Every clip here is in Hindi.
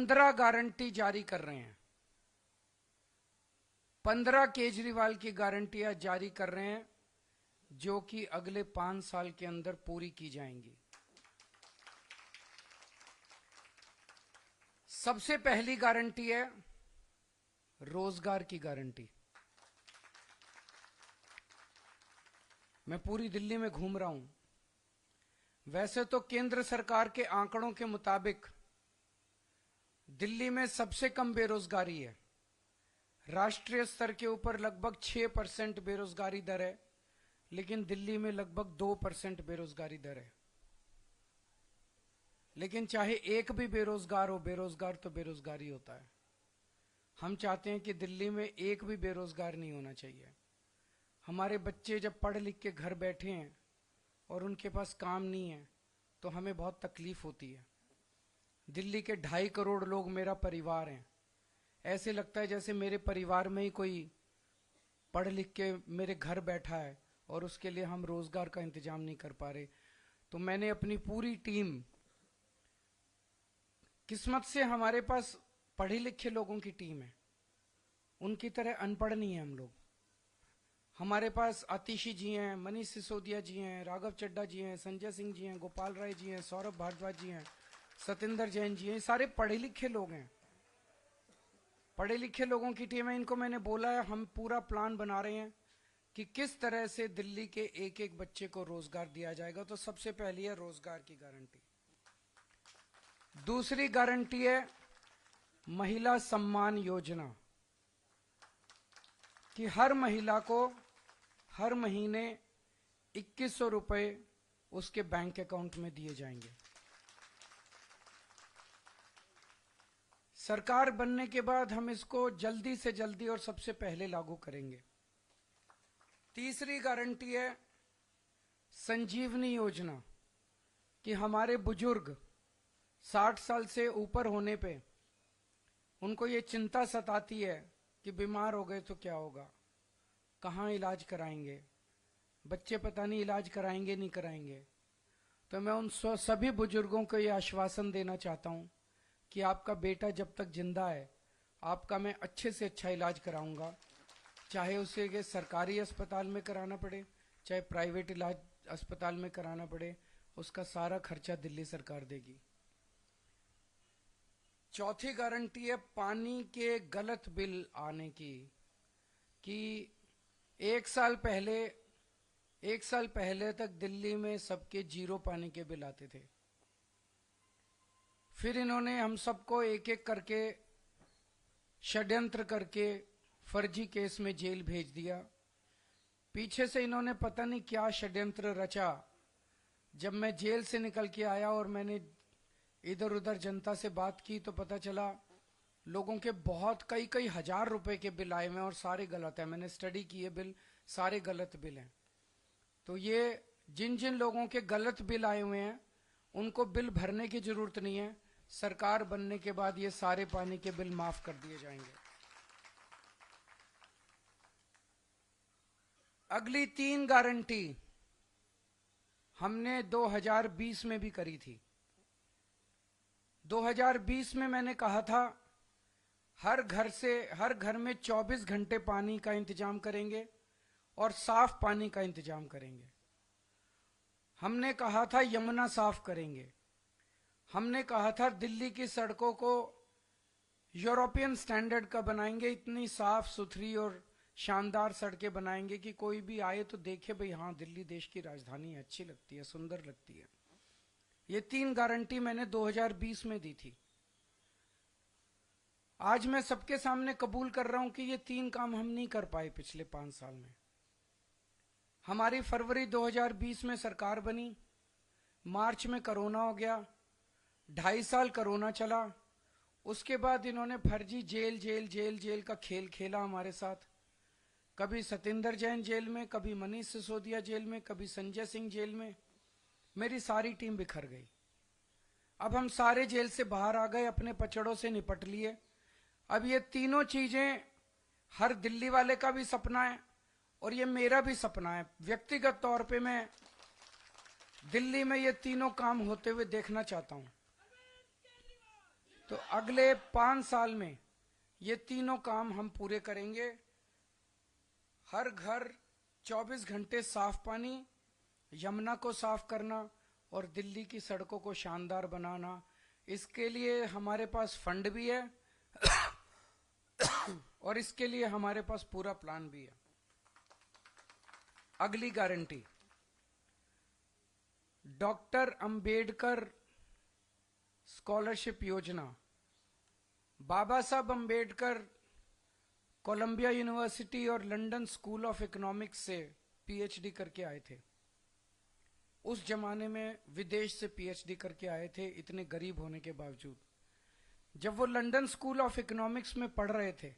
15 गारंटी जारी कर रहे हैं। 15 केजरीवाल की गारंटियां जारी कर रहे हैं, जो कि अगले 5 साल के अंदर पूरी की जाएंगी। सबसे पहली गारंटी है रोजगार की गारंटी। मैं पूरी दिल्ली में घूम रहा हूं। वैसे तो केंद्र सरकार के आंकड़ों के मुताबिक दिल्ली में सबसे कम बेरोजगारी है। राष्ट्रीय स्तर के ऊपर लगभग 6% बेरोजगारी दर है, लेकिन दिल्ली में लगभग 2% बेरोजगारी दर है। लेकिन चाहे एक भी बेरोजगार हो, बेरोजगार तो बेरोजगारी होता है। हम चाहते हैं कि दिल्ली में एक भी बेरोजगार नहीं होना चाहिए। हमारे बच्चे जब पढ़ लिख के घर बैठे हैं और उनके पास काम नहीं है तो हमें बहुत तकलीफ होती है। दिल्ली के 2.5 करोड़ लोग मेरा परिवार हैं। ऐसे लगता है जैसे मेरे परिवार में ही कोई पढ़ लिख के मेरे घर बैठा है और उसके लिए हम रोजगार का इंतजाम नहीं कर पा रहे। तो मैंने अपनी पूरी टीम, किस्मत से हमारे पास पढ़े लिखे लोगों की टीम है, उनकी तरह अनपढ़ नहीं है हम लोग। हमारे पास आतिशी जी हैं, मनीष सिसोदिया जी हैं, राघव चड्ढा जी हैं, संजय सिंह जी हैं, गोपाल राय जी हैं, सौरभ भारद्वाज जी हैं, सतेंद्र जैन जी हैं। सारे पढ़े लिखे लोग हैं, पढ़े लिखे लोगों की टीम है। इनको मैंने बोला है, हम पूरा प्लान बना रहे हैं कि किस तरह से दिल्ली के एक एक बच्चे को रोजगार दिया जाएगा। तो सबसे पहली है रोजगार की गारंटी। दूसरी गारंटी है महिला सम्मान योजना, कि हर महिला को हर महीने 2100 रुपए उसके बैंक अकाउंट में दिए जाएंगे। सरकार बनने के बाद हम इसको जल्दी से जल्दी और सबसे पहले लागू करेंगे। तीसरी गारंटी है संजीवनी योजना, कि हमारे बुजुर्ग 60 साल से ऊपर होने पे उनको ये चिंता सताती है कि बीमार हो गए तो क्या होगा, कहाँ इलाज कराएंगे, बच्चे पता नहीं इलाज कराएंगे नहीं कराएंगे। तो मैं उन सभी बुजुर्गों को ये आश्वासन देना चाहता हूं कि आपका बेटा जब तक जिंदा है आपका मैं अच्छे से अच्छा इलाज कराऊंगा, चाहे उसे सरकारी अस्पताल में कराना पड़े चाहे प्राइवेट इलाज अस्पताल में कराना पड़े, उसका सारा खर्चा दिल्ली सरकार देगी। चौथी गारंटी है पानी के गलत बिल आने की, कि एक साल पहले तक दिल्ली में सबके 0 पानी के बिल आते थे। फिर इन्होंने हम सबको एक एक करके षड्यंत्र करके फर्जी केस में जेल भेज दिया। पीछे से इन्होंने पता नहीं क्या षड्यंत्र रचा। जब मैं जेल से निकल के आया और मैंने इधर उधर जनता से बात की तो पता चला लोगों के बहुत कई हजार रुपए के बिल आए हुए हैं और सारे गलत है। मैंने स्टडी किए बिल, सारे गलत बिल हैं। तो ये जिन जिन लोगों के गलत बिल आए हुए हैं उनको बिल भरने की जरूरत नहीं है। सरकार बनने के बाद ये सारे पानी के बिल माफ कर दिए जाएंगे। अगली 3 गारंटी हमने 2020 में भी करी थी। 2020 में मैंने कहा था हर घर में 24 घंटे पानी का इंतजाम करेंगे और साफ पानी का इंतजाम करेंगे। हमने कहा था यमुना साफ करेंगे। हमने कहा था दिल्ली की सड़कों को यूरोपियन स्टैंडर्ड का बनाएंगे, इतनी साफ सुथरी और शानदार सड़कें बनाएंगे कि कोई भी आए तो देखे भाई हाँ दिल्ली देश की राजधानी है, अच्छी लगती है, सुंदर लगती है। ये 3 गारंटी मैंने 2020 में दी थी। आज मैं सबके सामने कबूल कर रहा हूं कि ये 3 काम हम नहीं कर पाए पिछले 5 साल में। हमारी फरवरी 2020 में सरकार बनी, मार्च में कोरोना हो गया, 2.5 साल कोरोना चला। उसके बाद इन्होंने फर्जी जेल का खेल खेला हमारे साथ। कभी सतेंद्र जैन जेल में, कभी मनीष सिसोदिया जेल में, कभी संजय सिंह जेल में। मेरी सारी टीम बिखर गई। अब हम सारे जेल से बाहर आ गए, अपने पचड़ों से निपट लिए। अब ये तीनों चीजें हर दिल्ली वाले का भी सपना है और ये मेरा भी सपना है। व्यक्तिगत तौर पे मैं दिल्ली में ये तीनों काम होते हुए देखना चाहता हूं। तो अगले 5 साल में ये तीनों काम हम पूरे करेंगे। हर घर 24 घंटे साफ पानी, यमुना को साफ करना और दिल्ली की सड़कों को शानदार बनाना। इसके लिए हमारे पास फंड भी है और इसके लिए हमारे पास पूरा प्लान भी है। अगली गारंटी, डॉक्टर अंबेडकर स्कॉलरशिप योजना। बाबा साहब अंबेडकर कोलंबिया यूनिवर्सिटी और लंदन स्कूल ऑफ इकोनॉमिक्स से पीएचडी करके आए थे। उस जमाने में विदेश से पीएचडी करके आए थे, इतने गरीब होने के बावजूद। जब वो लंदन स्कूल ऑफ इकोनॉमिक्स में पढ़ रहे थे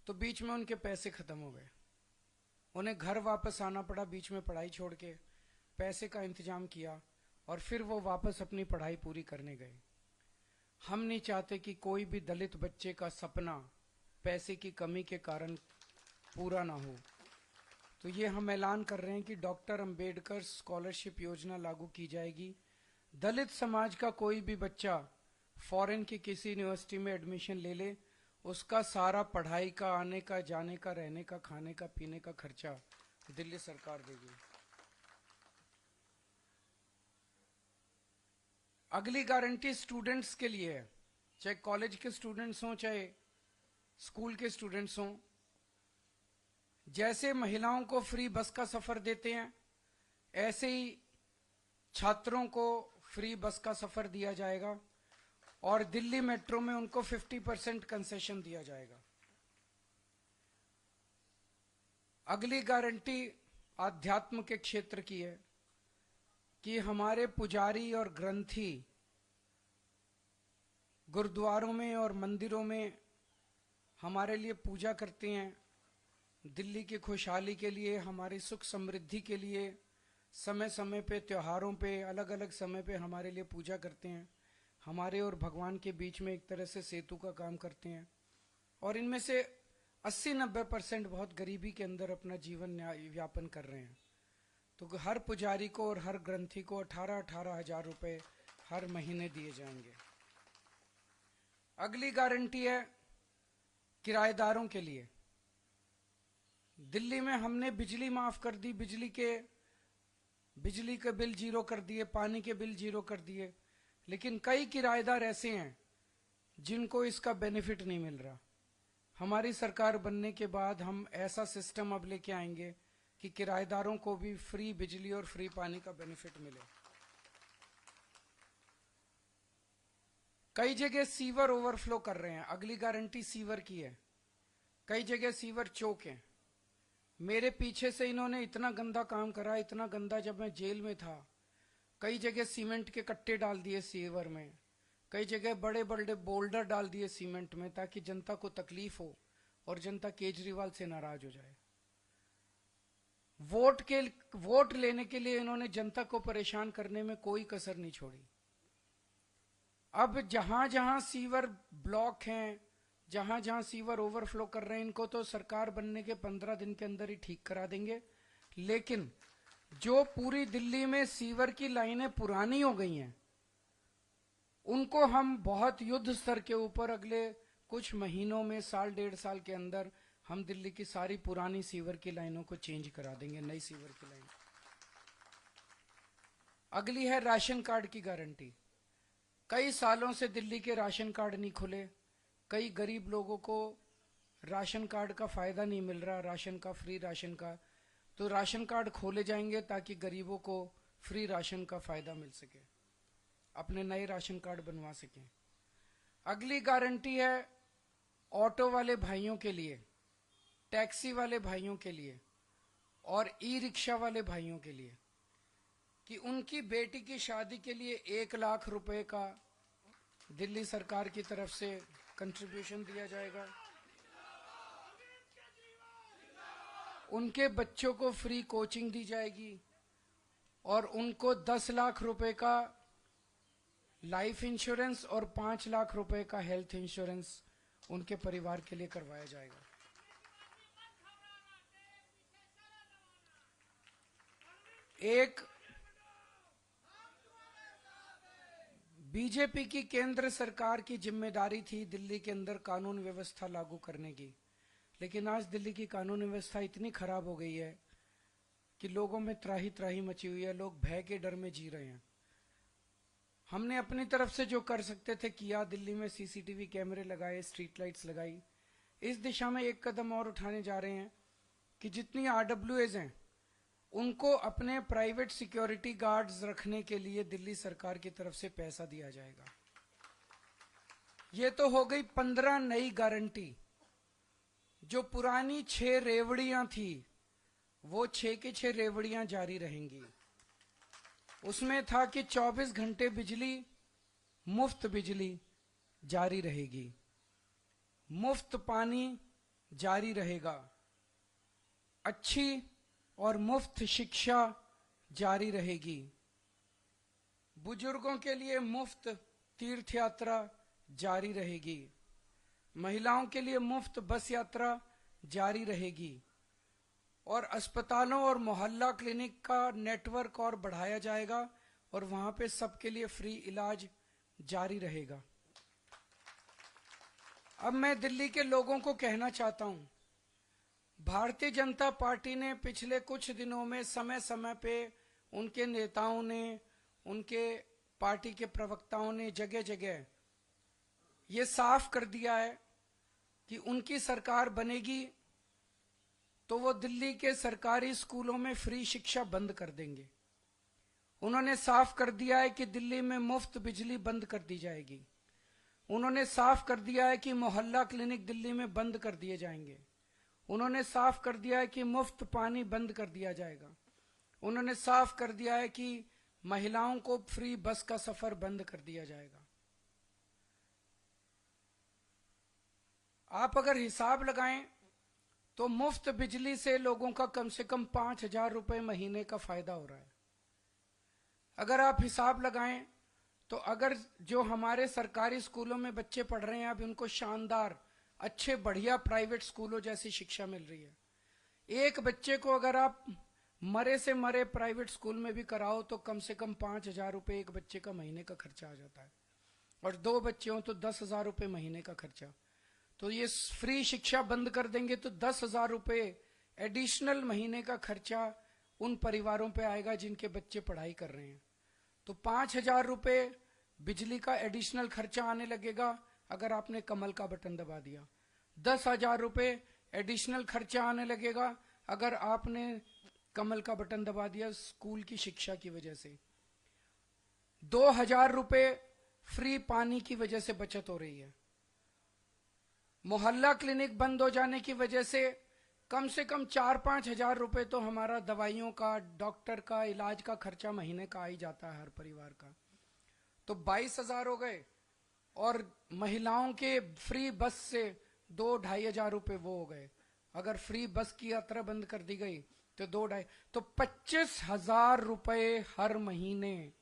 तो बीच में उनके पैसे खत्म हो गए। उन्हें घर वापस आना पड़ा, बीच में पढ़ाई छोड़ के पैसे का इंतजाम किया और फिर वो वापस अपनी पढ़ाई पूरी करने गए। हम नहीं चाहते कि कोई भी दलित बच्चे का सपना पैसे की कमी के कारण पूरा ना हो। तो ये हम ऐलान कर रहे हैं कि डॉक्टर अंबेडकर स्कॉलरशिप योजना लागू की जाएगी। दलित समाज का कोई भी बच्चा फॉरेन की किसी यूनिवर्सिटी में एडमिशन ले ले, उसका सारा पढ़ाई का, आने का, जाने का, रहने का, खाने का, पीने का खर्चा दिल्ली सरकार देगी। अगली गारंटी स्टूडेंट्स के लिए है, चाहे कॉलेज के स्टूडेंट्स हों चाहे स्कूल के स्टूडेंट्स हों। जैसे महिलाओं को फ्री बस का सफर देते हैं, ऐसे ही छात्रों को फ्री बस का सफर दिया जाएगा और दिल्ली मेट्रो में उनको 50% कंसेशन दिया जाएगा। अगली गारंटी आध्यात्म के क्षेत्र की है कि हमारे पुजारी और ग्रंथी गुरुद्वारों में और मंदिरों में हमारे लिए पूजा करते हैं। दिल्ली की खुशहाली के लिए, हमारी सुख समृद्धि के लिए समय समय पे, त्योहारों पे, अलग अलग समय पे हमारे लिए पूजा करते हैं। हमारे और भगवान के बीच में एक तरह से सेतु का काम करते हैं। और इनमें से 80-90% बहुत गरीबी के अंदर अपना जीवन यापन कर रहे हैं। तो हर पुजारी को और हर ग्रंथी को 18-18 हजार रुपए हर महीने दिए जाएंगे। अगली गारंटी है किराएदारों के लिए। दिल्ली में हमने बिजली माफ कर दी, बिजली के बिल जीरो कर दिए, पानी के बिल जीरो कर दिए, लेकिन कई किराएदार ऐसे हैं जिनको इसका बेनिफिट नहीं मिल रहा। हमारी सरकार बनने के बाद हम ऐसा सिस्टम अब लेके आएंगे कि किराएदारों को भी फ्री बिजली और फ्री पानी का बेनिफिट मिले। कई जगह सीवर ओवरफ्लो कर रहे हैं, अगली गारंटी सीवर की है। कई जगह सीवर चौक हैं। मेरे पीछे से इन्होंने इतना गंदा काम करा, इतना गंदा, जब मैं जेल में था कई जगह सीमेंट के कट्टे डाल दिए सीवर में, कई जगह बड़े बड़े बोल्डर डाल दिए सीमेंट में ताकि जनता को तकलीफ हो और जनता केजरीवाल से नाराज हो जाए। वोट लेने के लिए इन्होंने जनता को परेशान करने में कोई कसर नहीं छोड़ी। अब जहां जहां सीवर ब्लॉक हैं, जहां जहां सीवर ओवरफ्लो कर रहे हैं, इनको तो सरकार बनने के 15 दिन के अंदर ही ठीक करा देंगे। लेकिन जो पूरी दिल्ली में सीवर की लाइनें पुरानी हो गई हैं, उनको हम बहुत युद्ध स्तर के ऊपर अगले कुछ महीनों में, 1.5 साल के अंदर हम दिल्ली की सारी पुरानी सीवर की लाइनों को चेंज करा देंगे, नई सीवर की लाइन। अगली है राशन कार्ड की गारंटी। कई सालों से दिल्ली के राशन कार्ड नहीं खुले, कई गरीब लोगों को राशन कार्ड का फायदा नहीं मिल रहा, राशन का, फ्री राशन का। तो राशन कार्ड खोले जाएंगे ताकि गरीबों को फ्री राशन का फायदा मिल सके, अपने नए राशन कार्ड बनवा सकें। अगली गारंटी है ऑटो वाले भाइयों के लिए, टैक्सी वाले भाइयों के लिए और ई रिक्शा वाले भाइयों के लिए कि उनकी बेटी की शादी के लिए 1 लाख रुपए का दिल्ली सरकार की तरफ से कंट्रीब्यूशन दिया जाएगा। उनके बच्चों को फ्री कोचिंग दी जाएगी और उनको 10 लाख रुपए का लाइफ इंश्योरेंस और 5 लाख रुपए का हेल्थ इंश्योरेंस उनके परिवार के लिए करवाया जाएगा। एक बीजेपी की केंद्र सरकार की जिम्मेदारी थी दिल्ली के अंदर कानून व्यवस्था लागू करने की, लेकिन आज दिल्ली की कानून व्यवस्था इतनी खराब हो गई है कि लोगों में त्राही त्राही मची हुई है। लोग भय के डर में जी रहे हैं। हमने अपनी तरफ से जो कर सकते थे किया। दिल्ली में सीसीटीवी कैमरे लगाए, स्ट्रीट लाइट्स लगाई। इस दिशा में एक कदम और उठाने जा रहे हैं कि जितनी आरडब्ल्यूएज हैं उनको अपने प्राइवेट सिक्योरिटी गार्ड्स रखने के लिए दिल्ली सरकार की तरफ से पैसा दिया जाएगा। ये तो हो गई 15 नई गारंटी। जो पुरानी 6 रेवड़ियां थी वो 6 की 6 रेवड़ियां जारी रहेंगी। उसमें था कि 24 घंटे बिजली, मुफ्त बिजली जारी रहेगी, मुफ्त पानी जारी रहेगा, अच्छी और मुफ्त शिक्षा जारी रहेगी, बुजुर्गों के लिए मुफ्त तीर्थ यात्रा जारी रहेगी, महिलाओं के लिए मुफ्त बस यात्रा जारी रहेगी, और अस्पतालों और मोहल्ला क्लिनिक का नेटवर्क और बढ़ाया जाएगा और वहां पे सबके लिए फ्री इलाज जारी रहेगा। अब मैं दिल्ली के लोगों को कहना चाहता हूं, भारतीय जनता पार्टी ने पिछले कुछ दिनों में समय समय पे उनके नेताओं ने, उनके पार्टी के प्रवक्ताओं ने जगह जगह ये साफ कर दिया है कि उनकी सरकार बनेगी तो वो दिल्ली के सरकारी स्कूलों में फ्री शिक्षा बंद कर देंगे। उन्होंने साफ कर दिया है कि दिल्ली में मुफ्त बिजली बंद कर दी जाएगी। उन्होंने साफ कर दिया है कि मोहल्ला क्लिनिक दिल्ली में बंद कर दिए जाएंगे। उन्होंने साफ कर दिया है कि मुफ्त पानी बंद कर दिया जाएगा। उन्होंने साफ कर दिया है कि महिलाओं को फ्री बस का सफर बंद कर दिया जाएगा। आप अगर हिसाब लगाएं तो मुफ्त बिजली से लोगों का कम से कम 5,000 रुपए महीने का फायदा हो रहा है। अगर आप हिसाब लगाएं तो अगर जो हमारे सरकारी स्कूलों में बच्चे पढ़ रहे हैं अब उनको शानदार, अच्छे, बढ़िया प्राइवेट स्कूलों जैसी शिक्षा मिल रही है। एक बच्चे को अगर आप मरे से मरे प्राइवेट स्कूल में भी कराओ तो कम से कम 5,000 रुपए एक बच्चे का महीने का खर्चा आ जाता है, और 2 बच्चे हों तो 10,000 रुपए महीने का खर्चा। तो ये फ्री शिक्षा बंद कर देंगे तो 10,000 रुपए एडिशनल महीने का खर्चा उन परिवारों पे आएगा जिनके बच्चे पढ़ाई कर रहे हैं। तो 5,000 रुपए बिजली का एडिशनल खर्चा आने लगेगा अगर आपने कमल का बटन दबा दिया। 10,000 रुपए एडिशनल खर्चा आने लगेगा अगर आपने कमल का बटन दबा दिया स्कूल की शिक्षा की वजह से। 2,000 रुपए फ्री पानी की वजह से बचत हो रही है। मोहल्ला क्लिनिक बंद हो जाने की वजह से कम 4-5 हजार रुपए तो हमारा दवाइयों का, डॉक्टर का, इलाज का खर्चा महीने का आ ही जाता है हर परिवार का। तो 22,000 हो गए, और महिलाओं के फ्री बस से 2-2.5 हजार रुपए वो हो गए। अगर फ्री बस की यात्रा बंद कर दी गई तो 2-2.5, तो 25,000 रुपए हर महीने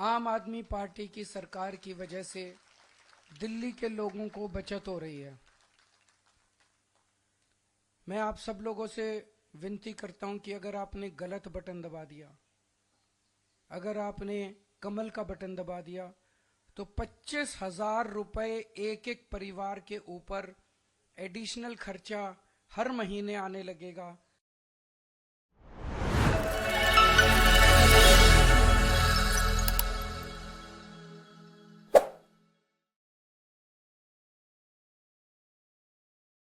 आम आदमी पार्टी की सरकार की वजह से दिल्ली के लोगों को बचत हो रही है। मैं आप सब लोगों से विनती करता हूं कि अगर आपने गलत बटन दबा दिया, अगर आपने कमल का बटन दबा दिया, तो 25,000 रुपए एक परिवार के ऊपर एडिशनल खर्चा हर महीने आने लगेगा।